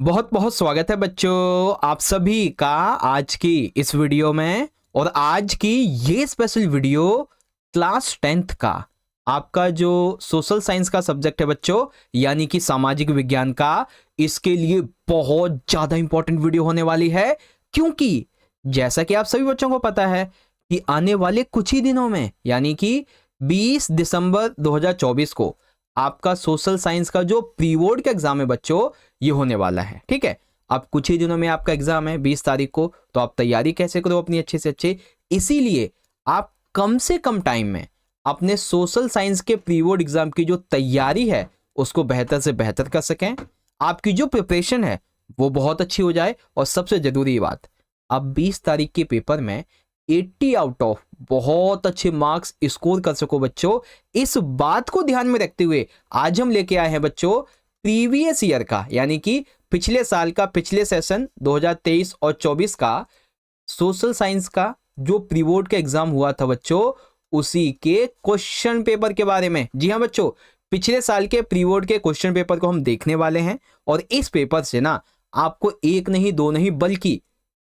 बहुत बहुत स्वागत है बच्चों आप सभी का आज की इस वीडियो में। और आज की ये स्पेशल वीडियो क्लास 10th का आपका जो सोशल साइंस का सब्जेक्ट है बच्चों, यानी कि सामाजिक विज्ञान का, इसके लिए बहुत ज़्यादा इंपॉर्टेंट वीडियो होने वाली है। क्योंकि जैसा कि आप सभी बच्चों को पता है कि आने वाले कुछ ही दिनों में यानी कि 20 दिसंबर 2024 को आपका सोशल साइंस का जो प्री बोर्ड का एग्जाम है बच्चों, ये होने वाला है। ठीक है, अब कुछ ही दिनों में आपका एग्जाम है 20 तारीख को, तो आप तैयारी कैसे करो अपनी अच्छे से अच्छे। इसीलिए आप कम से कम टाइम में अपने सोशल साइंस के प्री बोर्ड एग्जाम की जो तैयारी है उसको बेहतर से बेहतर कर सकें, आपकी जो प्रिपरेशन है वो बहुत अच्छी हो जाए। और सबसे जरूरी बात, अब 20 तारीख के पेपर में 80 आउट ऑफ बहुत अच्छे मार्क्स स्कोर कर सको बच्चों। इस बात को ध्यान में रखते हुए आज हम लेके आए हैं बच्चों प्रीवियस ईयर का, यानी कि पिछले साल का, पिछले सेशन 2023 और 24 का सोशल साइंस का जो प्री बोर्ड का एग्जाम हुआ था बच्चों, उसी के क्वेश्चन पेपर के बारे में। जी हाँ बच्चों, पिछले साल के प्री बोर्ड के क्वेश्चन पेपर को हम देखने वाले हैं। और इस पेपर से ना आपको एक नहीं दो नहीं बल्कि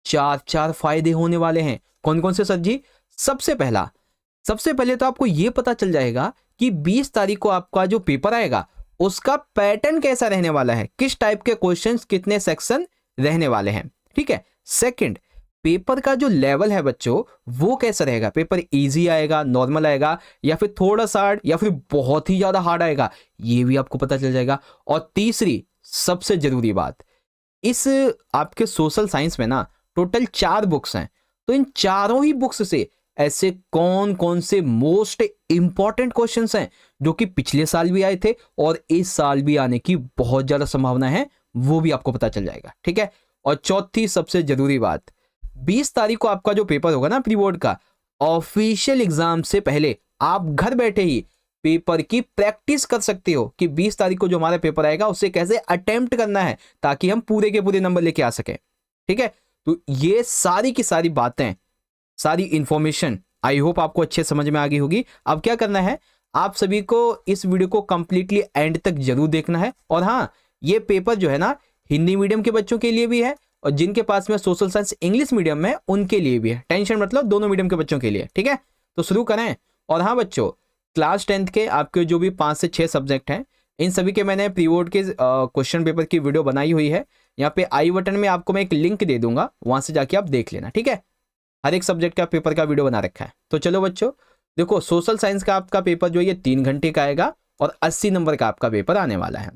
चार फायदे होने वाले हैं। कौन कौन से सर जी? सबसे पहले तो आपको यह पता चल जाएगा कि 20 तारीख को आपका जो पेपर आएगा उसका पैटर्न कैसा रहने वाला है, किस टाइप के क्वेश्चंस, कितने सेक्शन रहने वाले हैं। ठीक है। सेकंड, पेपर का जो लेवल है बच्चों वो कैसा रहेगा, पेपर इजी आएगा, नॉर्मल आएगा, या फिर थोड़ा सा हार्ड, या फिर बहुत ही ज्यादा हार्ड आएगा, ये भी आपको पता चल जाएगा। और तीसरी सबसे जरूरी बात, इस आपके सोशल साइंस में ना टोटल 4 बुक्स हैं, तो इन चारों ही बुक्स से ऐसे कौन कौन से मोस्ट इंपॉर्टेंट क्वेश्चंस हैं जो कि पिछले साल भी आए थे और इस साल भी आने की बहुत ज्यादा संभावना है, वो भी आपको पता चल जाएगा। ठीक है। और चौथी सबसे जरूरी बात, 20 तारीख को आपका जो पेपर होगा ना प्री बोर्ड का, ऑफिशियल एग्जाम से पहले आप घर बैठे ही पेपर की प्रैक्टिस कर सकते हो कि 20 तारीख को जो हमारा पेपर आएगा उसे कैसे अटेम्प्ट करना है ताकि हम पूरे के पूरे नंबर लेके आ सकें। ठीक है। तो ये सारी की सारी बातें, सारी इंफॉर्मेशन आई होप आपको अच्छे समझ में आ गई होगी। अब क्या करना है, आप सभी को इस वीडियो को कंप्लीटली एंड तक जरूर देखना है। और हाँ, ये पेपर जो है ना हिंदी मीडियम के बच्चों के लिए भी है और जिनके पास में सोशल साइंस इंग्लिश मीडियम में उनके लिए भी है। टेंशन मतलब दोनों मीडियम के बच्चों के लिए। ठीक है, तो शुरू करें। और हाँ बच्चों, क्लास 10th के आपके जो भी 5 से 6 सब्जेक्ट हैं, इन सभी के मैंने प्री बोर्ड के क्वेश्चन पेपर की वीडियो बनाई हुई है। यहाँ पे आई बटन में आपको मैं एक लिंक दे दूंगा, वहां से जाके आप देख लेना। ठीक है, हर एक सब्जेक्ट का पेपर का वीडियो बना रखा है। तो चलो बच्चों देखो, सोशल साइंस का आपका पेपर जो है ये 3 घंटे का आएगा और 80 नंबर का आपका पेपर आने वाला है।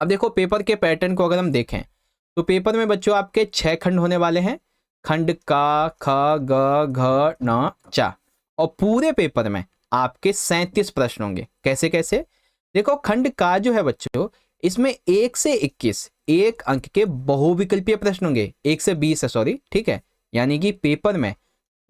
अब देखो पेपर के पैटर्न को अगर हम देखें तो पेपर में बच्चों आपके 6 खंड होने वाले हैं, खंड का, ख, ग, घ, न, चा। और पूरे पेपर में आपके 37 प्रश्न होंगे। कैसे कैसे? देखो खंड का जो है बच्चों, इसमें 1 से 21 एक अंक के बहुविकल्पीय प्रश्न होंगे, 1 से 20 है सॉरी। ठीक है, यानी कि पेपर में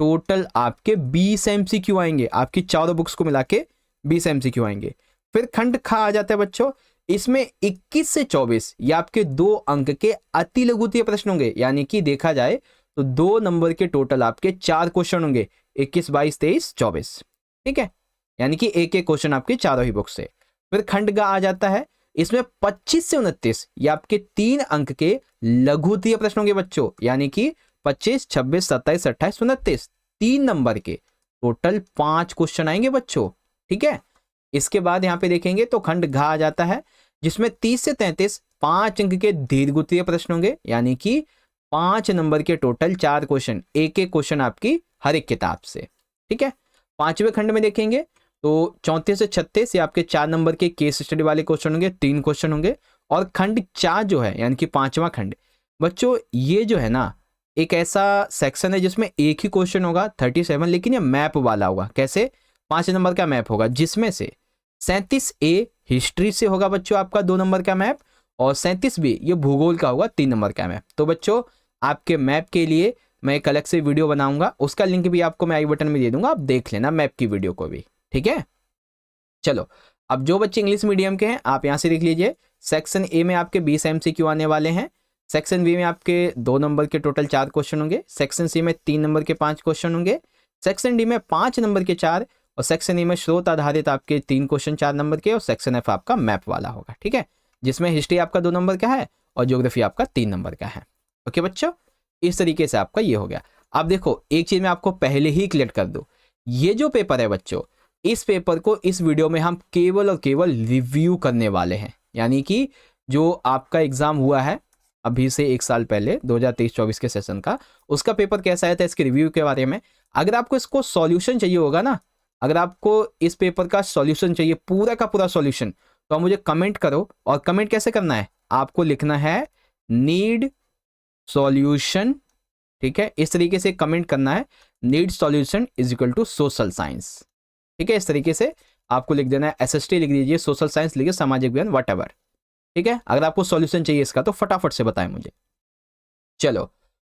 टोटल आपके 20 एमसीक्यू आएंगे, आपकी चारों बुक्स को मिला के 20 एमसीक्यू आएंगे। फिर खंड खा आ जाता है बच्चों, इसमें 21 से 24 ये आपके 2 अंक के अति लघुत्तरीय प्रश्न होंगे, यानी कि देखा जाए तो 2 नंबर के टोटल आपके 4 क्वेश्चन होंगे, 21, 22, 23, 24। ठीक है, यानी कि एक एक क्वेश्चन आपके चारों ही बुक से। फिर खंड ग आ जाता है, इसमें 25 से 29 ये आपके 3 अंक के लघुत्तरीय प्रश्न होंगे बच्चों, यानी कि 25, 26, 27, 28, 29 3 नंबर के टोटल 5 क्वेश्चन आएंगे बच्चों। ठीक है, इसके बाद यहां पे देखेंगे तो खंड घ आ जाता है, जिसमें 30 से 33 5 अंक के दीर्घवृत्तीय प्रश्न होंगे, यानी कि 5 नंबर के टोटल 4 क्वेश्चन, एक एक क्वेश्चन आपकी हर एक किताब से। ठीक है, 5वें खंड में देखेंगे तो 34 से 36 ये आपके 4 नंबर के केस स्टडी वाले क्वेश्चन होंगे, 3 क्वेश्चन होंगे। और खंड 4 जो है यानी कि 5वां खंड बच्चों, ये जो है ना एक ऐसा सेक्शन है जिसमें एक ही क्वेश्चन होगा 37, लेकिन ये मैप वाला होगा। कैसे? 5 नंबर का मैप होगा, जिसमें से 37A हिस्ट्री से होगा बच्चों आपका 2 नंबर का मैप, और 37B ये भूगोल का होगा 3 नंबर का मैप। तो बच्चों आपके मैप के लिए मैं एक अलग से वीडियो बनाऊंगा, उसका लिंक भी आपको मैं आई बटन में दे दूंगा, आप देख लेना मैप की वीडियो को भी। ठीक है, चलो अब जो बच्चे इंग्लिश मीडियम के हैं आप यहां से देख लीजिए। सेक्शन ए में आपके 20 एमसीक्यू आने वाले हैं, सेक्शन बी में आपके 2 नंबर के टोटल 4 क्वेश्चन होंगे, सेक्शन सी में 3 नंबर के 5 क्वेश्चन होंगे, सेक्शन डी में 5 नंबर के 4, और सेक्शन ई में स्रोत आधारित आपके 3 क्वेश्चन 4 नंबर के, और सेक्शन एफ आपका मैप वाला होगा। ठीक है, जिसमें हिस्ट्री आपका 2 नंबर का है और ज्योग्राफी आपका 3 नंबर का है। ओके बच्चों, इस तरीके से आपका ये हो गया। अब देखो एक चीज मैं आपको पहले ही क्लियर कर दूं, ये जो पेपर है बच्चों, इस पेपर को इस वीडियो में हम केवल और केवल रिव्यू करने वाले हैं। यानी कि जो आपका एग्जाम हुआ है अभी से 1 साल पहले 2023-24 के सेशन का, उसका पेपर कैसा आया था इसके रिव्यू के बारे में। अगर आपको इसको सॉल्यूशन चाहिए होगा ना, अगर आपको इस पेपर का सॉल्यूशन चाहिए, पूरा का पूरा सॉल्यूशन, तो आप मुझे कमेंट करो। और कमेंट कैसे करना है, आपको लिखना है नीड सॉल्यूशन, ठीक है, इस तरीके से कमेंट करना है, need solution is equal to social science. ठीक है, इस तरीके से आपको लिख देना है, एसएसटी लिख दीजिए, सोशल साइंस लिखिए, सामाजिक विज्ञान वट। ठीक है, अगर आपको सॉल्यूशन चाहिए इसका तो फटाफट से बताएं मुझे। चलो,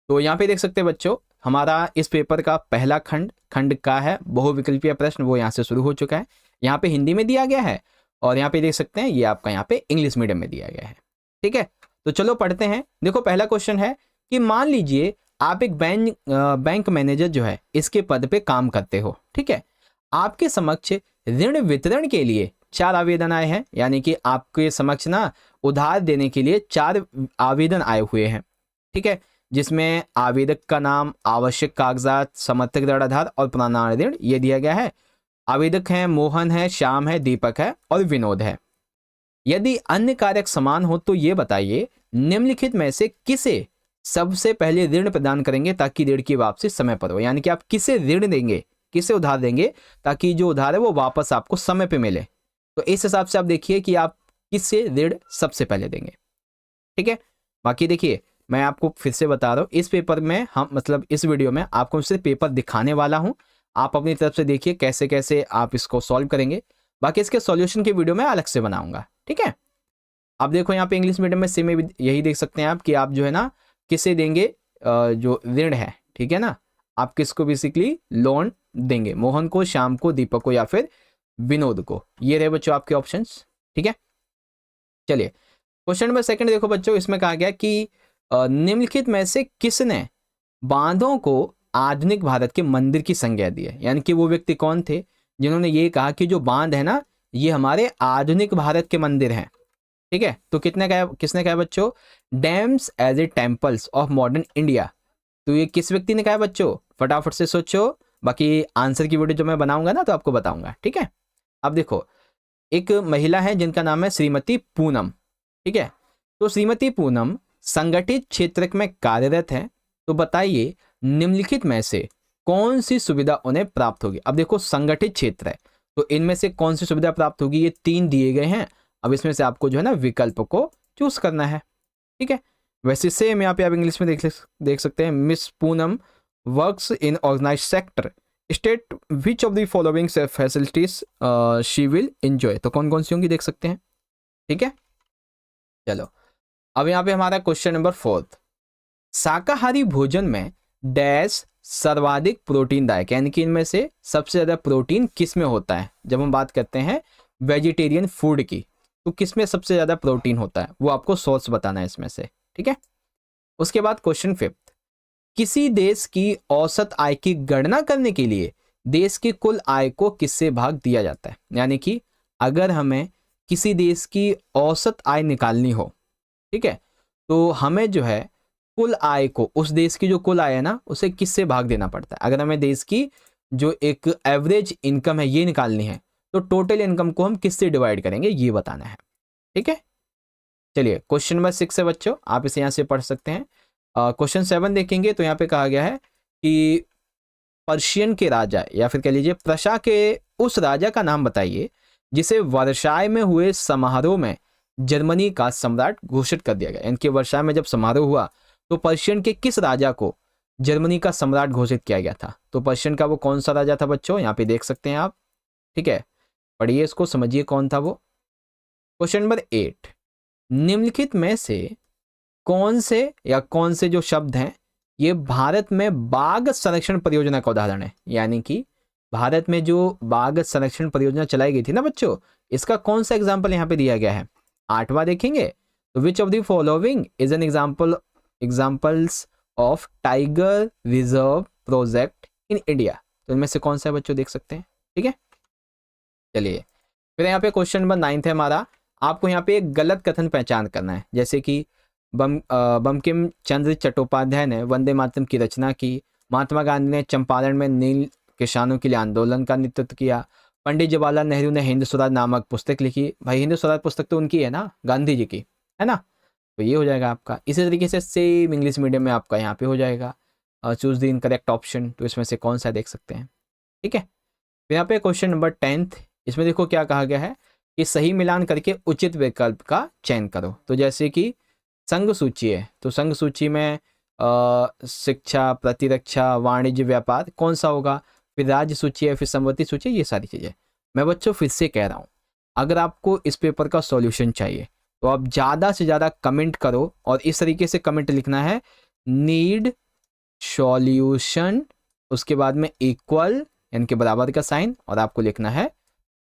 तो यहाँ पे देख सकते हैं बच्चों, हमारा इस पेपर का पहला खंड का है बहुविकल्पीय प्रश्न, वो यहाँ से शुरू हो चुका है। यहाँ पे हिंदी में दिया गया है और यहाँ पे देख सकते हैं ये आपका यहाँ पे इंग्लिश मीडियम में दिया गया है। ठीक है, तो चलो पढ़ते हैं। देखो पहला क्वेश्चन है कि मान लीजिए आप एक बैंक मैनेजर जो है इसके पद पे काम करते हो। ठीक है, आपके समक्ष ऋण वितरण के लिए 4 आवेदन आए हैं, यानी कि आपके समक्ष ना उधार देने के लिए 4 आवेदन आए हुए हैं। ठीक है, जिसमें आवेदक का नाम, आवश्यक कागजात, समर्थक ऋण आधार और प्रमाण ऋण ये दिया गया है। आवेदक हैं मोहन है, श्याम है, दीपक है और विनोद है। यदि अन्य कारक समान हो तो ये बताइए निम्नलिखित में से किसे सबसे पहले ऋण प्रदान करेंगे ताकि ऋण की वापसी समय पर हो। यानी कि आप किसे ऋण देंगे, किसे उधार देंगे ताकि जो उधार है वो वापस आपको समय पे मिले। तो इस हिसाब से आप देखिए कि आप किससे ऋण सबसे पहले देंगे। ठीक है, बाकी देखिए मैं आपको फिर से बता रहा हूँ, इस पेपर में हम मतलब इस वीडियो में आपको सिर्फ पेपर दिखाने वाला हूँ, आप अपनी तरफ से देखिए कैसे कैसे आप इसको सॉल्व करेंगे। बाकी इसके सॉल्यूशन की वीडियो मैं अलग से बनाऊंगा। ठीक है, अब देखो यहाँ पे इंग्लिश मीडियम में सेम में भी यही देख सकते हैं आप कि आप जो है ना किसे देंगे, जो ऋण है, ठीक है ना, आप किसको बेसिकली लोन देंगे, मोहन को, श्याम को, दीपक को या फिर विनोद को। ये रहे बच्चों आपके ऑप्शंस। ठीक है, चलिए क्वेश्चन नंबर 2 देखो बच्चों, इसमें कहा गया कि निम्नलिखित में से किसने बांधों को आधुनिक भारत के मंदिर की संज्ञा दी है। यानी कि वो व्यक्ति कौन थे जिन्होंने ये कहा कि जो बांध है ना ये हमारे आधुनिक भारत के मंदिर हैं। ठीक है, तो किसने कहा बच्चों, dams as a temples of modern India. तो ये किस व्यक्ति ने कहा बच्चों, फटाफट से सोचो, बाकी आंसर की वीडियो जो मैं बनाऊंगा ना तो आपको बताऊंगा। ठीक है, अब देखो एक महिला है जिनका नाम है श्रीमती पूनम। ठीक है, तो श्रीमती पूनम संगठित क्षेत्र में कार्यरत है, तो बताइए निम्नलिखित में से कौन सी सुविधा उन्हें प्राप्त होगी। अब देखो संगठित क्षेत्र है तो इनमें से कौन सी सुविधा प्राप्त होगी, ये 3 दिए गए हैं। अब इसमें से आपको जो है ना विकल्प को चूज करना है। ठीक है, वैसे सेम यहाँ पे आप इंग्लिश में देख सकते हैं, Miss Poonam works in organise sector, state which of the following facilities she will enjoy. तो कौन कौन सी होंगी देख सकते हैं। ठीक है, चलो अब यहाँ पे हमारा क्वेश्चन नंबर 4, शाकाहारी भोजन में डैश सर्वाधिक प्रोटीनदायक, यानी कि इनमें से सबसे ज्यादा प्रोटीन किस में होता है। जब हम बात करते हैं वेजिटेरियन फूड की तो किस में सबसे ज्यादा प्रोटीन होता है, वो आपको सोर्स बताना है इसमें से। ठीक है, उसके बाद क्वेश्चन 5, किसी देश की औसत आय की गणना करने के लिए देश की कुल आय को किससे भाग दिया जाता है। यानी कि अगर हमें किसी देश की औसत आय निकालनी हो, ठीक है, तो हमें जो है कुल आय को, उस देश की जो कुल आय है ना उसे किससे भाग देना पड़ता है। अगर हमें देश की जो एक एवरेज इनकम है ये निकालनी है तो टोटल इनकम को हम किससे डिवाइड करेंगे ये बताना है। ठीक है, चलिए क्वेश्चन नंबर 6 है बच्चों, आप इसे यहाँ से पढ़ सकते हैं। क्वेश्चन 7 देखेंगे तो यहाँ पे कहा गया है कि पर्शियन के राजा या फिर कह लीजिए प्रशा के उस राजा का नाम बताइए जिसे वर्षाय में हुए समारोह में जर्मनी का सम्राट घोषित कर दिया गया। इनके वर्षाय में जब समारोह हुआ तो पर्शियन के किस राजा को जर्मनी का सम्राट घोषित किया गया था। तो पर्शियन का वो कौन सा राजा था बच्चों, यहाँ पे देख सकते हैं आप। ठीक है, पढ़िए इसको, समझिए कौन था वो। क्वेश्चन नंबर 8, निम्नलिखित में से कौन से जो शब्द हैं ये भारत में बाघ संरक्षण परियोजना का उदाहरण है। यानी कि भारत में जो बाघ संरक्षण परियोजना चलाई गई थी ना बच्चों, इसका कौन सा एग्जाम्पल यहाँ पे दिया गया है। 8वां देखेंगे तो विच of the following is an examples of tiger reserve project in India. तो इनमें से कौन सा है बच्चों देख सकते हैं। ठीक है, चलिए फिर यहाँ पे क्वेश्चन नंबर 9 है हमारा, आपको यहाँ पे एक गलत कथन पहचान करना है। जैसे कि बंकिम चंद्र चट्टोपाध्याय ने वंदे मातरम की रचना की। महात्मा गांधी ने चंपारण में नील किसानों के लिए आंदोलन का नेतृत्व किया। पंडित जवाहरलाल नेहरू ने हिंद स्वराज नामक पुस्तक लिखी। भाई हिंद स्वराज पुस्तक तो उनकी है ना, गांधी जी की, है ना। तो ये हो जाएगा आपका। इसी तरीके से सेम इंग्लिश मीडियम में आपका यहाँ पे हो जाएगा चूज द इनकरेक्ट ऑप्शन। तो इसमें से कौन सा देख सकते हैं, ठीक है। तो यहाँ पे क्वेश्चन नंबर 10th, इसमें देखो क्या कहा गया है कि सही मिलान करके उचित विकल्प का चयन करो। तो जैसे कि संघ सूची है, तो संघ सूची में शिक्षा, प्रतिरक्षा, वाणिज्य, व्यापार कौन सा होगा। फिर राज्य सूची है, फिर संपत्ति सूची, ये सारी चीज़ें। मैं बच्चों फिर से कह रहा हूँ, अगर आपको इस पेपर का सॉल्यूशन चाहिए तो आप ज़्यादा से ज़्यादा कमेंट करो, और इस तरीके से कमेंट लिखना है, नीड सॉल्यूशन, उसके बाद में इक्वल यानी कि बराबर का साइन, और आपको लिखना है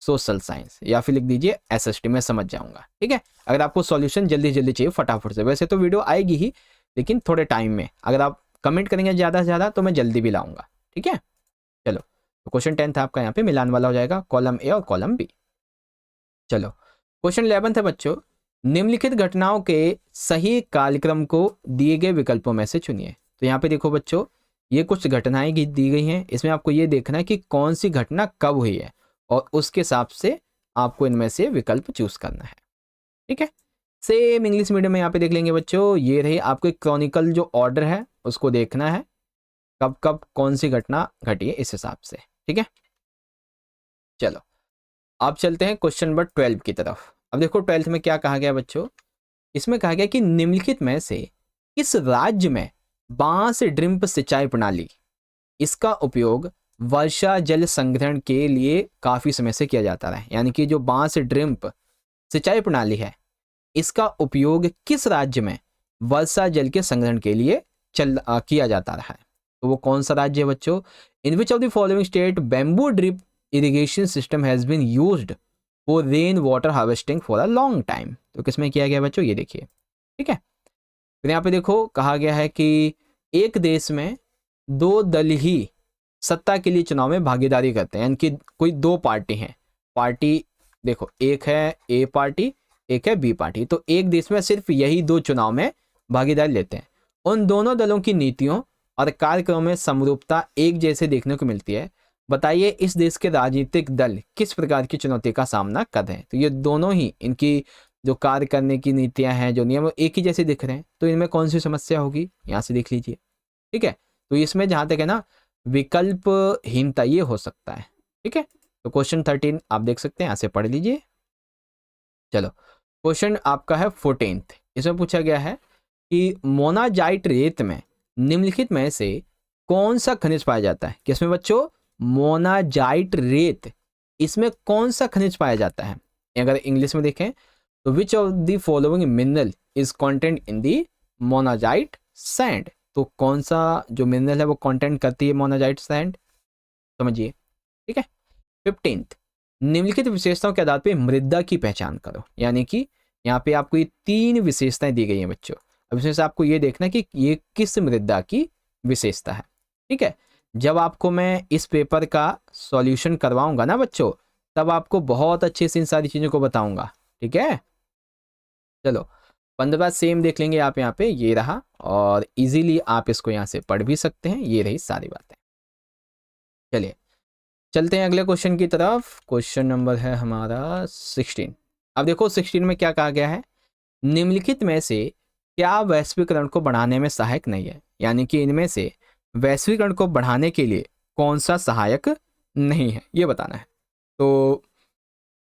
सोशल साइंस, या फिर लिख दीजिए SST, मैं समझ जाऊंगा, ठीक है। अगर आपको सॉल्यूशन जल्दी जल्दी चाहिए फटाफट से, वैसे तो वीडियो आएगी ही लेकिन थोड़े टाइम में, अगर आप कमेंट करेंगे ज़्यादा से ज़्यादा तो मैं जल्दी भी लाऊंगा, ठीक है। चलो, तो क्वेश्चन 10 आपका यहाँ पे मिलान वाला हो जाएगा, कॉलम A और कॉलम B। चलो, क्वेश्चन 11 है बच्चों, निम्नलिखित घटनाओं के सही कालक्रम को दिए गए विकल्पों में से चुनिए। तो यहाँ पे देखो बच्चों, ये कुछ घटनाएं दी गई हैं, इसमें आपको ये देखना है कि कौन सी घटना कब हुई है, और उसके हिसाब से आपको इनमें से विकल्प चूज करना है, ठीक है। सेम इंग्लिश मीडियम में यहाँ पे देख लेंगे बच्चों, ये रही आपको एक क्रॉनिकल जो ऑर्डर है उसको देखना है, कब कब कौन सी घटना घटी है इस हिसाब से, ठीक है। चलो, अब चलते हैं क्वेश्चन नंबर 12 की तरफ। अब देखो 12th में क्या कहा गया बच्चों, इसमें कहा गया कि निम्नलिखित में से किस राज्य में बांस ड्रिप सिंचाई प्रणाली, इसका उपयोग वर्षा जल संग्रहण के लिए काफी समय से किया जाता रहा है। यानी कि जो बांस ड्रिप सिंचाई प्रणाली है, इसका उपयोग किस राज्य में वर्षा जल के संग्रहण के लिए किया जाता रहा है। तो वो कौन सा राज्य है बच्चों, in which of the following state bamboo drip irrigation system has been used for rain water harvesting for a long time. तो किसमें किया गया बच्चों, ये देखिए, ठीक है। फिर यहाँ पे देखो कहा गया है कि एक देश में दो दल ही सत्ता के लिए चुनाव में भागीदारी करते हैं, यानी कि कोई दो पार्टी हैं, पार्टी देखो एक है A पार्टी, एक है B पार्टी, तो एक देश में सिर्फ यही दो चुनाव में भागीदारी लेते हैं। उन दोनों दलों की नीतियों और कार्यक्रमों में समरूपता एक जैसे देखने को मिलती है। बताइए इस देश के राजनीतिक दल किस प्रकार की चुनौती का सामना कर रहे हैं। तो ये दोनों ही, इनकी जो कार्य करने की नीतियां हैं, जो नियम, एक ही जैसे दिख रहे हैं, तो इनमें कौन सी समस्या होगी, यहाँ से देख लीजिए, ठीक है। तो इसमें जहां तक है ना, विकल्पहीनता ये हो सकता है, ठीक है। तो क्वेश्चन 13 आप देख सकते हैं, यहाँ से पढ़ लीजिए। चलो, क्वेश्चन आपका है 14th, इसमें पूछा गया है कि मोनाजाइट रेत में निम्नलिखित में से कौन सा खनिज पाया जाता है। किसमें बच्चों, मोनाजाइट रेत, इसमें कौन सा खनिज पाया जाता है। अगर इंग्लिश में देखें तो विच of the following mineral is content in the monazite sand. तो कौन सा जो मिनरल है वो कंटेंट करती है मोनाजाइट सैंड, समझिए, ठीक है। 15th, निम्नलिखित विशेषताओं के आधार पर मृदा की पहचान करो। यानी कि यहाँ पे आपको ये 3 विशेषताएं दी गई हैं बच्चों। अब इसमें से आपको ये देखना कि ये किस मृदा की विशेषता है, ठीक है। जब आपको मैं इस पेपर का सॉल्यूशन करवाऊंगा ना बच्चों, तब आपको बहुत अच्छे से इन सारी चीज़ों को बताऊंगा, ठीक है। चलो, 15 सेम देख लेंगे आप यहाँ पे, ये रहा, और इजीली आप इसको यहाँ से पढ़ भी सकते हैं, ये रही सारी बातें। चलिए चलते हैं अगले क्वेश्चन की तरफ। क्वेश्चन नंबर है हमारा 16। अब देखो 16 में क्या कहा गया है, निम्नलिखित में से क्या वैश्वीकरण को बढ़ाने में सहायक नहीं है। यानी कि इनमें से वैश्वीकरण को बढ़ाने के लिए कौन सा सहायक नहीं है, ये बताना है। तो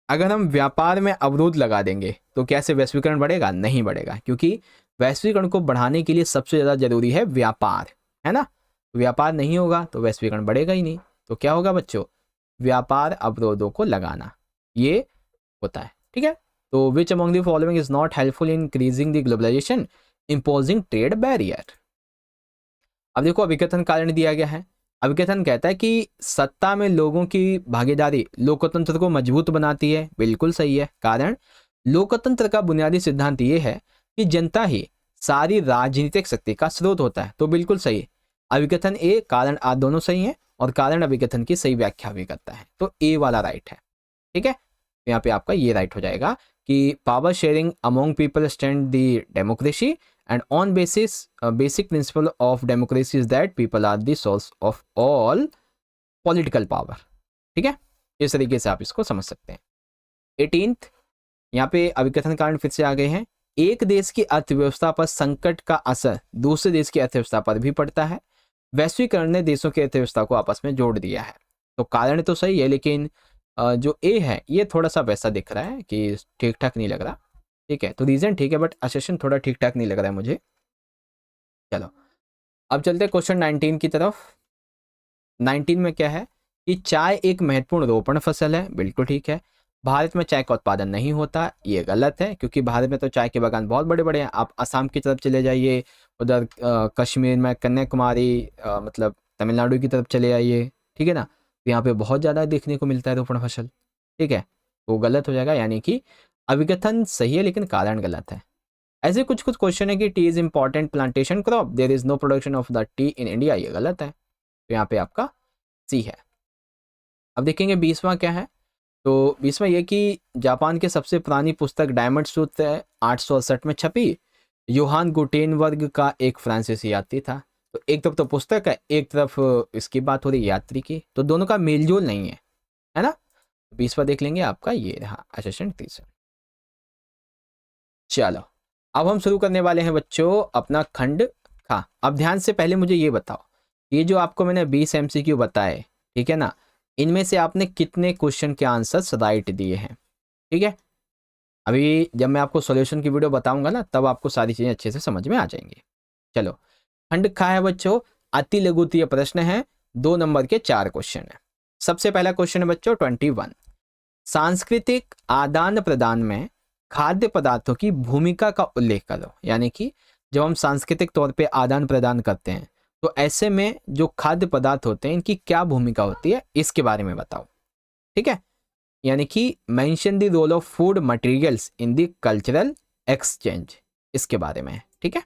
अगर हम व्यापार में अवरोध लगा देंगे तो कैसे वैश्वीकरण बढ़ेगा, नहीं बढ़ेगा, क्योंकि वैश्वीकरण को बढ़ाने के लिए सबसे ज़्यादा जरूरी है व्यापार, है ना। व्यापार नहीं होगा तो वैश्वीकरण बढ़ेगा ही नहीं। तो क्या होगा बच्चों, व्यापार अवरोधों को लगाना, ये होता है, ठीक है। तो which among the following is not helpful in increasing the globalisation, imposing trade barrier. अब देखो अभिकथन कारण दिया गया है। अभिकथन कहता है कि सत्ता में लोगों की भागीदारी लोकतंत्र को मजबूत बनाती है। बिल्कुल सही है, कारण लोकतंत्र का बुनियादी सिद्धांत ये है कि जनता ही सारी राजनीतिक शक्ति का स्रोत होता है। तो बिल्कुल सही, अभिकथन ए कारण आ दोनों सही है, और कारण अभिकथन की सही व्याख्या भी करता है, तो ए वाला राइट है, ठीक है। यहाँ पे आपका ये राइट हो जाएगा कि power sharing among people stand the democracy and on basis basic principle of democracy is that people are the source of all political power. ठीक है, इस तरीके से आप इसको समझ सकते हैं। 18th, यहाँ पे अभिकथन कारण फिर से आ गए हैं। एक देश की अर्थव्यवस्था पर संकट का असर दूसरे देश की अर्थव्यवस्था पर भी पड़ता है। वैश्वीकरण ने देशों की अर्थव्यवस्था को आपस में जोड़ दिया है। तो कारण तो सही है, लेकिन जो ए है ये थोड़ा सा वैसा दिख रहा है कि ठीक ठाक नहीं लग रहा। ठीक है, तो रीजन ठीक है बट असेशन थोड़ा ठीक ठाक नहीं लग रहा है मुझे। चलो अब चलते हैं क्वेश्चन 19 की तरफ। 19 में क्या है कि चाय एक महत्वपूर्ण रोपण फसल है, बिल्कुल ठीक है। भारत में चाय का उत्पादन नहीं होता, ये गलत है, क्योंकि भारत में तो चाय के बागान बहुत बड़े बड़े हैं। आप असम की तरफ चले जाइए, उधर कश्मीर में कन्याकुमारी मतलब तमिलनाडु की तरफ चले जाइए, ठीक है ना, तो यहाँ पे बहुत ज़्यादा देखने को मिलता है रोपण फसल। ठीक है, तो गलत हो जाएगा, यानी कि अभिकथन सही है लेकिन कारण गलत है। ऐसे कुछ कुछ क्वेश्चन है कि tea is important plantation crop, there is no production of the tea in India, ये गलत है, तो यहाँ पे आपका सी है। अब देखेंगे 20वां क्या है। तो 20वां ये कि जापान के सबसे पुरानी पुस्तक डायमंड सूत्र 868 में छपी। योहान गुटेनबर्ग का एक फ्रांसीसी यात्री था। तो एक तरफ तो पुस्तक है, एक तरफ इसकी बात हो रही यात्री की, तो दोनों का मेलजोल नहीं है ना। 20वां देख लेंगे आपका ये रहा असेशन 30। चलो अब हम शुरू करने वाले हैं बच्चों अपना खंड खा। अब ध्यान से पहले मुझे ये बताओ, ये जो आपको मैंने 20 MCQ बताए, ठीक है ना, इनमें से आपने कितने क्वेश्चन के आंसर्स राइट दिए हैं। ठीक है, अभी जब मैं आपको सॉल्यूशन की वीडियो बताऊंगा ना, तब आपको सारी चीजें अच्छे से समझ में आ जाएंगी। चलो खंड खा है बच्चों, अति लघुत्तरीय प्रश्न है, 2 नंबर के 4 क्वेश्चन है। सबसे पहला क्वेश्चन है बच्चों 21, सांस्कृतिक आदान प्रदान में खाद्य पदार्थों की भूमिका का उल्लेख करो। यानी कि जब हम सांस्कृतिक तौर पे आदान प्रदान करते हैं तो ऐसे में जो खाद्य पदार्थ होते हैं इनकी क्या भूमिका होती है, इसके बारे में बताओ। ठीक है, यानी कि mention the role of food materials in the cultural exchange, इसके बारे में। ठीक है,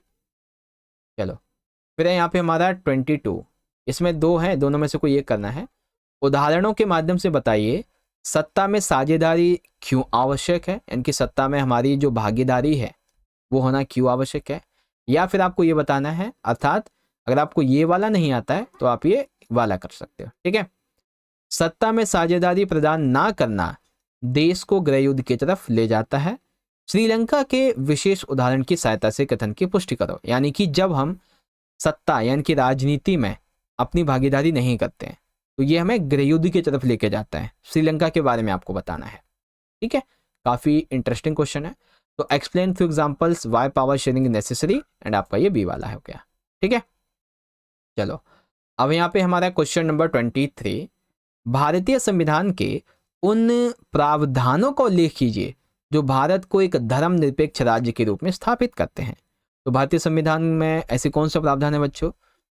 चलो फिर है यहाँ पे हमारा 22, इसमें 2 है, दोनों में से कोई एक करना है। उदाहरणों के माध्यम से बताइए सत्ता में साझेदारी क्यों आवश्यक है, यानी कि सत्ता में हमारी जो भागीदारी है वो होना क्यों आवश्यक है। या फिर आपको ये बताना है, अर्थात अगर आपको ये वाला नहीं आता है तो आप ये वाला कर सकते हो। ठीक है, सत्ता में साझेदारी प्रदान ना करना देश को गृह युद्ध की तरफ ले जाता है। श्रीलंका के विशेष उदाहरण की सहायता से कथन की पुष्टि करो। यानी कि जब हम सत्ता यानी कि राजनीति में अपनी भागीदारी नहीं करते हैं तो ये हमें गृह युद्ध की तरफ लेके जाता है। श्रीलंका के बारे में आपको बताना है। ठीक है, काफी इंटरेस्टिंग क्वेश्चन है। तो explain through examples why power sharing necessary, and आपका ये बी वाला हो गया। ठीक है, चलो अब यहाँ पे हमारा क्वेश्चन नंबर 23, भारतीय संविधान के उन प्रावधानों का उल्लेख कीजिए जो भारत को एक धर्मनिरपेक्ष राज्य के रूप में स्थापित करते हैं। तो भारतीय संविधान में ऐसे कौन सा प्रावधान है बच्चों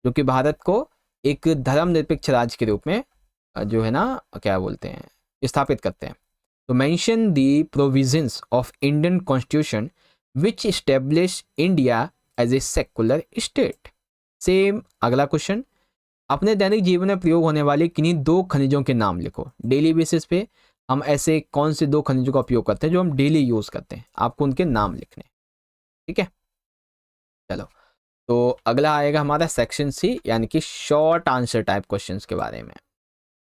जो कि भारत को एक धर्मनिरपेक्ष राज्य के रूप में जो है ना क्या बोलते हैं स्थापित करते हैं। तो mention the provisions of Indian constitution which establish India as a secular state. Same अगला क्वेश्चन, अपने दैनिक जीवन में प्रयोग होने वाले किन्हीं 2 खनिजों के नाम लिखो। डेली बेसिस पे हम ऐसे कौन से 2 खनिजों का उपयोग करते हैं जो हम डेली यूज करते हैं, आपको उनके नाम लिखने। ठीक है, चलो तो अगला आएगा हमारा सेक्शन सी, यानी कि शॉर्ट आंसर टाइप क्वेश्चंस के बारे में।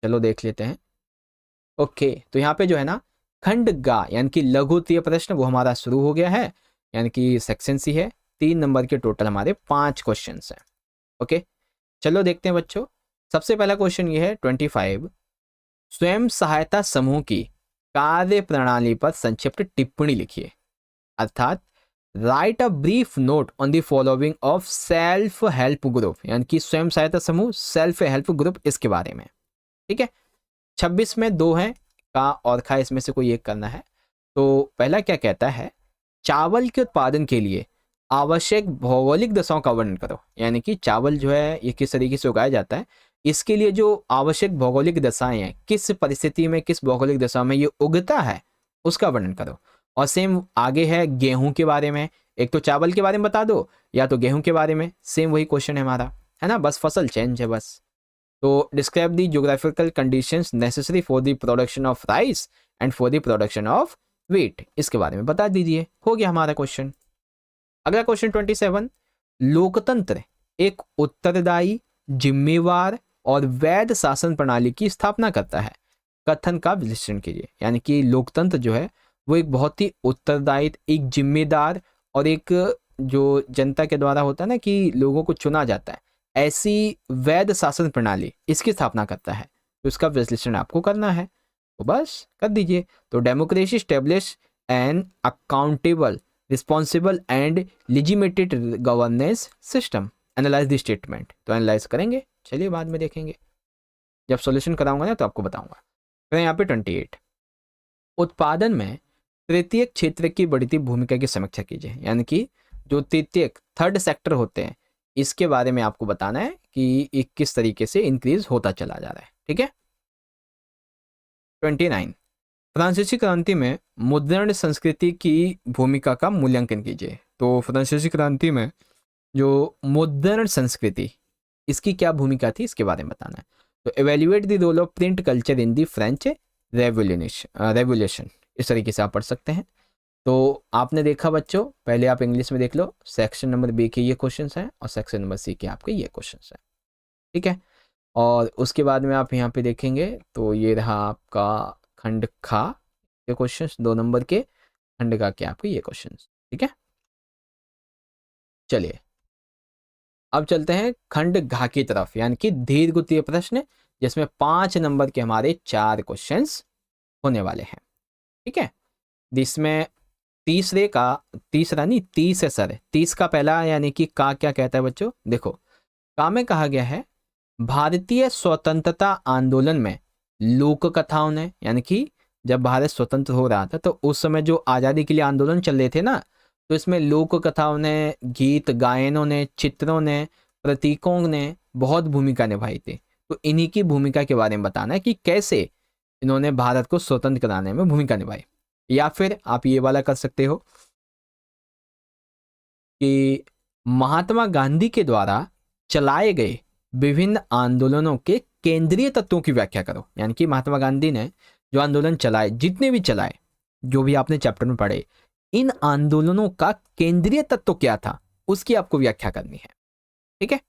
चलो देख लेते हैं। ओके, तो यहाँ पे जो है ना खंड गा यानी कि लघुत्तरीय प्रश्न वो हमारा शुरू हो गया है, यानी कि सेक्शन सी है। 3 नंबर के टोटल हमारे 5 क्वेश्चन हैं। ओके, चलो देखते हैं बच्चों। सबसे पहला क्वेश्चन ये है 25, स्वयं सहायता समूह की कार्य प्रणाली पर संक्षिप्त टिप्पणी लिखिए। अर्थात right a brief note on the following of self help group, यानी कि स्वयं सहायता समूह सेल्फ हेल्प ग्रुप, इसके बारे में। ठीक है, 26 में 2 है, का और खा, इसमें से कोई एक करना है। तो पहला क्या कहता है, चावल के उत्पादन के लिए आवश्यक भौगोलिक दशाओं का वर्णन करो। यानी कि चावल जो है ये किस तरीके से उगाया जाता है, इसके लिए जो आवश्यक भौगोलिक दशाएं हैं, किस परिस्थिति में किस भौगोलिक दशा में ये उगता है उसका वर्णन करो। और सेम आगे है गेहूं के बारे में, एक तो चावल के बारे में बता दो या तो गेहूं के बारे में, सेम वही क्वेश्चन है हमारा, है ना, बस फसल चेंज है बस। तो describe the geographical conditions necessary for the production of rice and for the production of wheat, इसके बारे में बता दीजिए। हो गया हमारा क्वेश्चन। अगला क्वेश्चन 27, लोकतंत्र एक उत्तरदायी, जिम्मेवार और वैध शासन प्रणाली की स्थापना करता है, कथन का विश्लेषण कीजिए। यानी कि लोकतंत्र जो है वो एक बहुत ही उत्तरदायी, एक जिम्मेदार और एक जो जनता के द्वारा होता है ना कि लोगों को चुना जाता है, ऐसी वैध शासन प्रणाली इसकी स्थापना करता है। तो इसका विश्लेषण आपको करना है, तो बस कर दीजिए। तो democracy establish an accountable, responsible and legitimated governance system, analyse the statement. तो एनालाइज करेंगे, चलिए बाद में देखेंगे, जब सॉल्यूशन कराऊंगा ना तो आपको बताऊंगा। तो यहाँ पे 28, उत्पादन में तृतीयक क्षेत्र की बढ़ती भूमिका की समीक्षा कीजिए। यानी कि जो तृतीयक, थर्ड सेक्टर होते हैं, इसके बारे में आपको बताना है कि ये किस तरीके से इंक्रीज होता चला जा रहा है। ठीक है। 29, फ्रांसीसी क्रांति में मुद्रण संस्कृति की भूमिका का मूल्यांकन कीजिए। तो फ्रांसीसी क्रांति में जो मुद्रण संस्कृति, इसकी क्या भूमिका थी, इसके बारे में बताना है। तो evaluate the role of print culture in the French revolution, इस तरीके से आप पढ़ सकते हैं। तो आपने देखा बच्चों, पहले आप इंग्लिश में देख लो, सेक्शन नंबर बी के ये क्वेश्चन हैं और सेक्शन नंबर सी के आपके ये क्वेश्चन हैं। ठीक है। और उसके बाद में आप यहाँ पे देखेंगे तो ये रहा आपका खंड खा के क्वेश्चन, 2 नंबर के खंड का के आपके ये क्वेश्चन। ठीक है। चलिए अब चलते हैं खंड घा की तरफ, यानी कि दीर्घ प्रश्न, जिसमें 5 नंबर के हमारे 4 क्वेश्चंस होने वाले हैं। ठीक है। जिसमें तीसरा नहीं 30 है सर, 30 का पहला यानी कि का क्या कहता है बच्चों, देखो का में कहा गया है भारतीय स्वतंत्रता आंदोलन में लोक कथाओं ने, यानी कि जब भारत स्वतंत्र हो रहा था तो उस समय जो आज़ादी के लिए आंदोलन चल रहे थे ना, तो इसमें लोक कथाओं ने, गीत गायनों ने, चित्रों ने, प्रतीकों ने बहुत भूमिका निभाई थी। तो इन्हीं की भूमिका के बारे में बताना है कि कैसे इन्होंने भारत को स्वतंत्र कराने में भूमिका निभाई। या फिर आप ये वाला कर सकते हो कि महात्मा गांधी के द्वारा चलाए गए विभिन्न आंदोलनों के केंद्रीय तत्वों की व्याख्या करो। यानी कि महात्मा गांधी ने जो आंदोलन चलाए, जितने भी चलाए, जो भी आपने चैप्टर में पढ़े, इन आंदोलनों का केंद्रीय तत्व क्या था, उसकी आपको व्याख्या करनी है। ठीक है।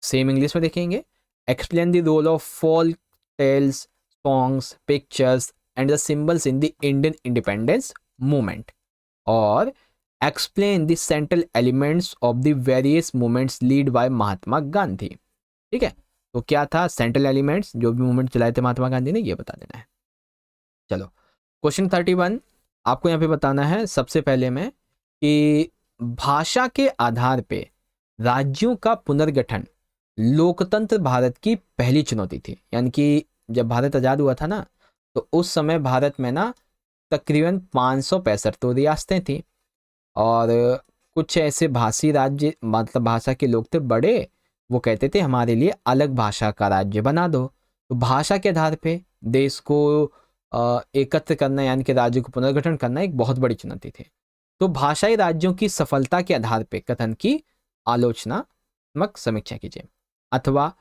सेम इंग्लिश में देखेंगे, explain the role of folk tales, songs, pictures and the symbols in the Indian independence movement, और explain the central elements of the various movements lead by Mahatma Gandhi. ठीक है। तो क्या था सेंट्रल एलिमेंट्स, जो भी मूवमेंट चलाए थे महात्मा गांधी ने, ये बता देना है। चलो क्वेश्चन 31 आपको यहाँ पे बताना है सबसे पहले में कि भाषा के आधार पे राज्यों का पुनर्गठन लोकतंत्र भारत की पहली चुनौती थी। यानी कि जब भारत आज़ाद हुआ था ना, तो उस समय भारत में ना तकरीबन 565 तो रियासतें थी, और कुछ ऐसे भाषी राज्य, मतलब भाषा के लोग थे बड़े, वो कहते थे हमारे लिए अलग भाषा का राज्य बना दो। तो भाषा के आधार पे देश को एकत्र करना, यानी कि राज्य को पुनर्गठन करना एक बहुत बड़ी चुनौती थी। तो भाषाई राज्यों की सफलता के आधार पे कथन की आलोचनात्मक समीक्षा कीजिए, अथवा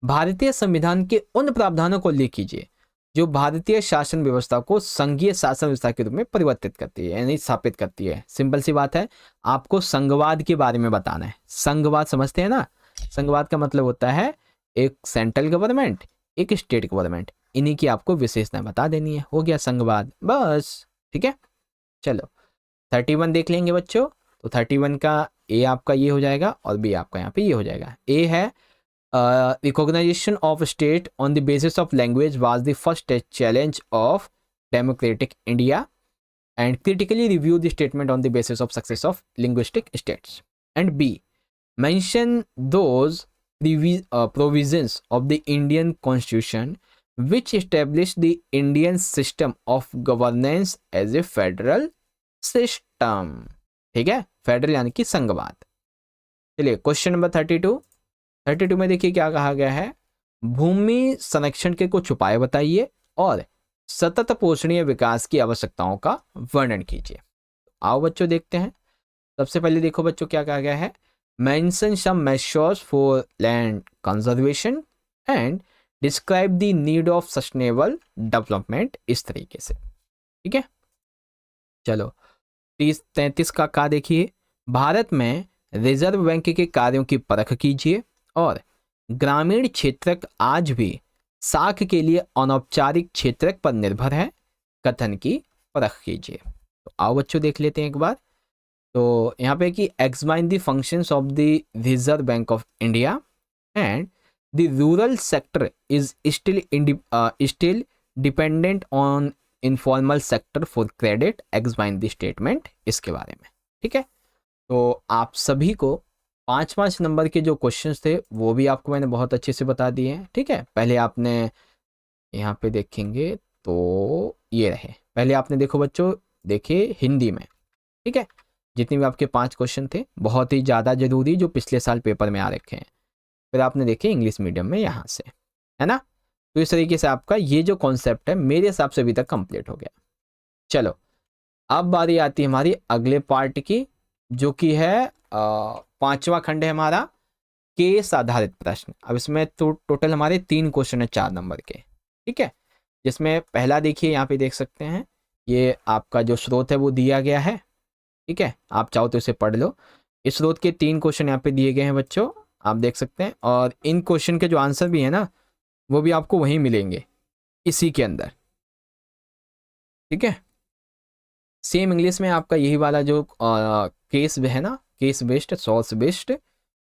भारतीय संविधान के उन प्रावधानों को उल्लेख कीजिए जो भारतीय शासन व्यवस्था को संघीय शासन व्यवस्था के रूप में परिवर्तित करती है, यानी स्थापित करती है। सिंपल सी बात है, आपको संघवाद के बारे में बताना है। संघवाद समझते हैं ना, संघवाद का मतलब होता है एक सेंट्रल गवर्नमेंट, एक स्टेट गवर्नमेंट, इन्हीं की आपको विशेषताएं बता देनी है। हो गया संघवाद, बस। ठीक है। चलो 31 देख लेंगे बच्चों। तो 31 का ए आपका ये हो जाएगा और बी आपका यहाँ पे ये हो जाएगा। ए है recognisation of state on the basis of language was the first challenge of democratic India and critically review the statement on the basis of success of linguistic states. And B mention those provisions of the Indian Constitution which establish the Indian system of governance as a federal system। ठीक है, federal यानी कि संघवाद। चलिए question number 32 में देखिए क्या कहा गया है, भूमि संरक्षण के कुछ उपाय बताइए और सतत पोषणीय विकास की आवश्यकताओं का वर्णन कीजिए। आओ बच्चों देखते हैं। सबसे पहले देखो बच्चों क्या कहा गया है, mention some measures for land conservation and describe the need of sustainable development, इस तरीके से। ठीक है। चलो 33 का देखिए, भारत में रिजर्व बैंक के कार्यों की परख कीजिए और ग्रामीण क्षेत्रक आज भी साख के लिए अनौपचारिक क्षेत्रक पर निर्भर है, कथन की परख कीजिए। तो आओ बच्चों देख लेते हैं एक बार। तो यहाँ पे कि examine the functions of the reserve bank of India and the rural sector is still dependent on informal sector for credit, examine the statement, इसके बारे में। ठीक है, तो आप सभी को 5-5 नंबर के जो क्वेश्चंस थे वो भी आपको मैंने बहुत अच्छे से बता दिए हैं। ठीक है, पहले आपने यहाँ पे देखेंगे तो ये रहे, पहले आपने देखो बच्चों, देखिए हिंदी में। ठीक है, जितने भी आपके 5 क्वेश्चन थे बहुत ही ज़्यादा जरूरी जो पिछले साल पेपर में आ रखे हैं, फिर आपने देखे इंग्लिश मीडियम में यहाँ से, है ना। तो इस तरीके से आपका ये जो कॉन्सेप्ट है मेरे हिसाब से अभी तक कंप्लीट हो गया। चलो अब बारी आती है हमारी अगले पार्ट की, जो कि है 5वां खंड है हमारा केस आधारित प्रश्न। अब इसमें तो टोटल हमारे 3 क्वेश्चन है 4 नंबर के। ठीक है, जिसमें पहला देखिए यहाँ पे देख सकते हैं, ये आपका जो स्रोत है वो दिया गया है। ठीक है, आप चाहो तो इसे पढ़ लो। इस स्रोत के 3 क्वेश्चन यहाँ पे दिए गए हैं बच्चों, आप देख सकते हैं, और इन क्वेश्चन के जो आंसर भी है ना वो भी आपको वहीं मिलेंगे इसी के अंदर। ठीक है, सेम इंग्लिश में आपका यही वाला जो केस है ना, केस बेस्ड सोर्स बेस्ड,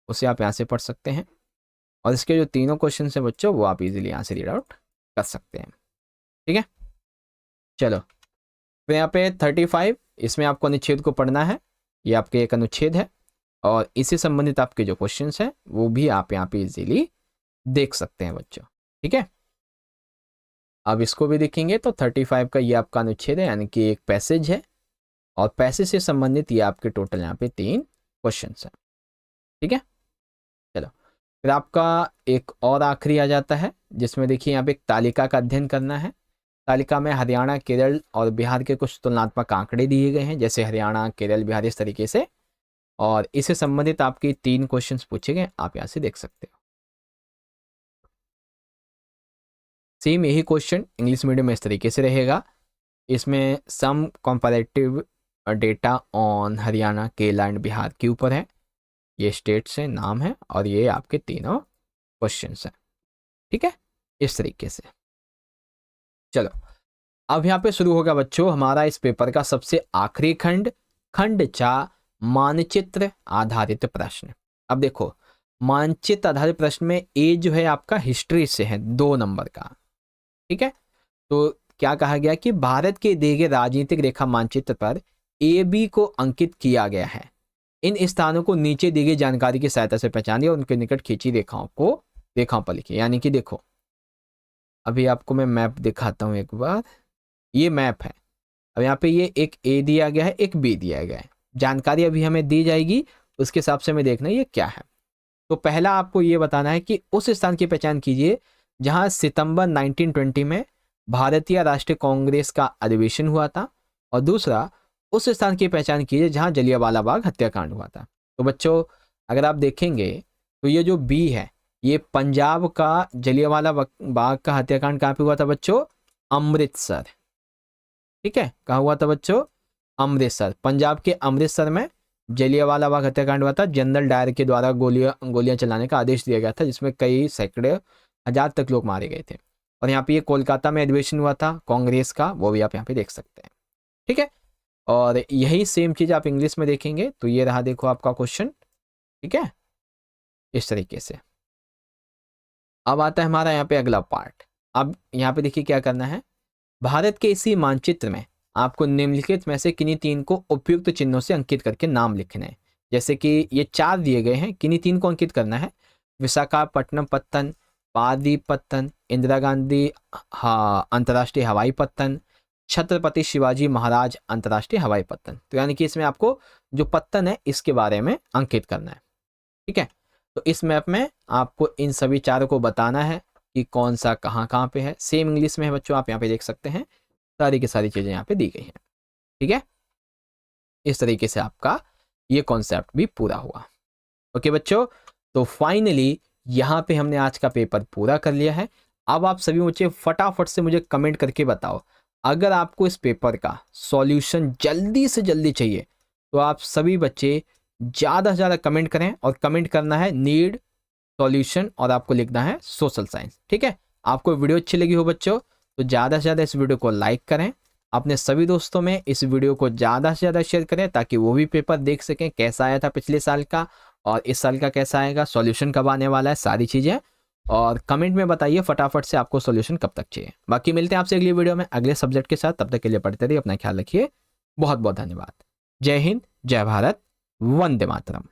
उसे आप यहाँ से पढ़ सकते हैं। और इसके जो तीनों क्वेश्चन है बच्चों वो आप इजीली यहाँ से रीड आउट कर सकते हैं। ठीक है, चलो फिर यहाँ पे 35, इसमें आपको अनुच्छेद को पढ़ना है, ये आपके एक अनुच्छेद है और इससे संबंधित आपके जो क्वेश्चन हैं वो भी आप यहाँ पे इजीली देख सकते हैं बच्चों। ठीक है, अब इसको भी देखेंगे तो 35 का ये आपका अनुच्छेद है, यानी कि एक पैसेज है और पैसेज से संबंधित ये आपके टोटल यहाँ पे 3 क्वेश्चन हैं। ठीक है, चलो फिर आपका एक और आखिरी आ जाता है, जिसमें देखिए यहाँ पे एक तालिका का अध्ययन करना है। तालिका में हरियाणा, केरल और बिहार के कुछ तुलनात्मक आंकड़े दिए गए हैं, जैसे हरियाणा, केरल, बिहार, इस तरीके से, और इससे संबंधित आपके 3 क्वेश्चंस पूछे गए, आप यहाँ से देख सकते हो। सेम यही क्वेश्चन इंग्लिश मीडियम में इस तरीके से रहेगा, इसमें some comparative data on Haryana, Kerala and Bihar के ऊपर है, ये स्टेट्स हैं, नाम है, और ये आपके तीनों क्वेश्चंस हैं। ठीक है, इस तरीके से। चलो अब यहाँ पे शुरू होगा बच्चों हमारा इस पेपर का सबसे आखिरी खंड, खंड 4, मानचित्र आधारित प्रश्न। अब देखो मानचित्र आधारित प्रश्न में ए जो है आपका हिस्ट्री से है 2 नंबर का। ठीक है, तो क्या कहा गया कि भारत के दिए गए राजनीतिक रेखा मानचित्र पर ए बी को अंकित किया गया है, इन स्थानों को नीचे दी गई जानकारी की सहायता से पहचानिए और उनके निकट खींची रेखाओं पर लिखिए। यानी कि देखो अभी आपको मैं मैप दिखाता हूं एक बार, ये मैप है। अब यहाँ पे ये एक ए दिया गया है, एक बी दिया गया है, जानकारी अभी हमें दी जाएगी, उसके हिसाब से हमें देखना ये क्या है। तो पहला आपको ये बताना है कि उस स्थान की पहचान कीजिए जहां सितंबर 1920 में भारतीय राष्ट्रीय कांग्रेस का अधिवेशन हुआ था, और दूसरा उस स्थान की पहचान कीजिए जहां जलियांवाला बाग हत्याकांड हुआ था। तो बच्चों अगर आप देखेंगे तो ये जो बी है ये पंजाब का जलियांवाला बाग का हत्याकांड कहाँ पे हुआ था बच्चों, अमृतसर। ठीक है, कहाँ हुआ था बच्चों, अमृतसर, पंजाब के अमृतसर में जलियांवाला बाग हत्याकांड हुआ था। जनरल डायर के द्वारा गोलियां चलाने का आदेश दिया गया था, जिसमें कई सैकड़े हजार तक लोग मारे गए थे। और यहाँ पे ये कोलकाता में अधिवेशन हुआ था कांग्रेस का, वो भी आप यहाँ पे देख सकते हैं। ठीक है, और यही सेम चीज आप इंग्लिश में देखेंगे तो ये रहा देखो आपका क्वेश्चन। ठीक है, इस तरीके से। अब आता है हमारा यहाँ पे अगला पार्ट। अब यहाँ पे देखिए क्या करना है, भारत के इसी मानचित्र में आपको निम्नलिखित में से किन्हीं 3 को उपयुक्त चिन्हों से अंकित करके नाम लिखना है। जैसे कि ये 4 दिए गए हैं, किन्हीं 3 को अंकित करना है, विशाखापट्टनम पत्तन, पारादीप पत्तन, इंदिरा गांधी अंतर्राष्ट्रीय हवाई पत्तन, छत्रपति शिवाजी महाराज अंतर्राष्ट्रीय हवाई पत्तन। तो यानी कि इसमें आपको जो पत्तन है इसके बारे में अंकित करना है। ठीक है, तो इस मैप में आपको इन सभी 4 को बताना है कि कौन सा कहाँ पे है। सेम इंग्लिश में है बच्चों, आप यहाँ पे देख सकते हैं, सारी की सारी चीजें यहाँ पे दी गई हैं। ठीक है, इस तरीके से आपका ये कॉन्सेप्ट भी पूरा हुआ। ओके बच्चों, तो फाइनली यहाँ पे हमने आज का पेपर पूरा कर लिया है। अब आप सभी बच्चे फटाफट से मुझे कमेंट करके बताओ, अगर आपको इस पेपर का सॉल्यूशन जल्दी से जल्दी चाहिए तो आप सभी बच्चे ज़्यादा से ज़्यादा कमेंट करें और कमेंट करना है नीड सॉल्यूशन और आपको लिखना है सोशल साइंस। ठीक है, आपको वीडियो अच्छी लगी हो बच्चों तो ज़्यादा से ज़्यादा इस वीडियो को लाइक करें, अपने सभी दोस्तों में इस वीडियो को ज़्यादा से ज़्यादा शेयर करें ताकि वो भी पेपर देख सकें कैसा आया था पिछले साल का और इस साल का कैसा आएगा, सॉल्यूशन कब आने वाला है, सारी चीज़ें। और कमेंट में बताइए फटाफट से आपको सॉल्यूशन कब तक चाहिए। बाकी मिलते हैं आपसे अगली वीडियो में अगले सब्जेक्ट के साथ, तब तक के लिए पढ़ते रहिए, अपना ख्याल रखिए। बहुत बहुत धन्यवाद। जय हिंद, जय भारत, वंदे मातरम।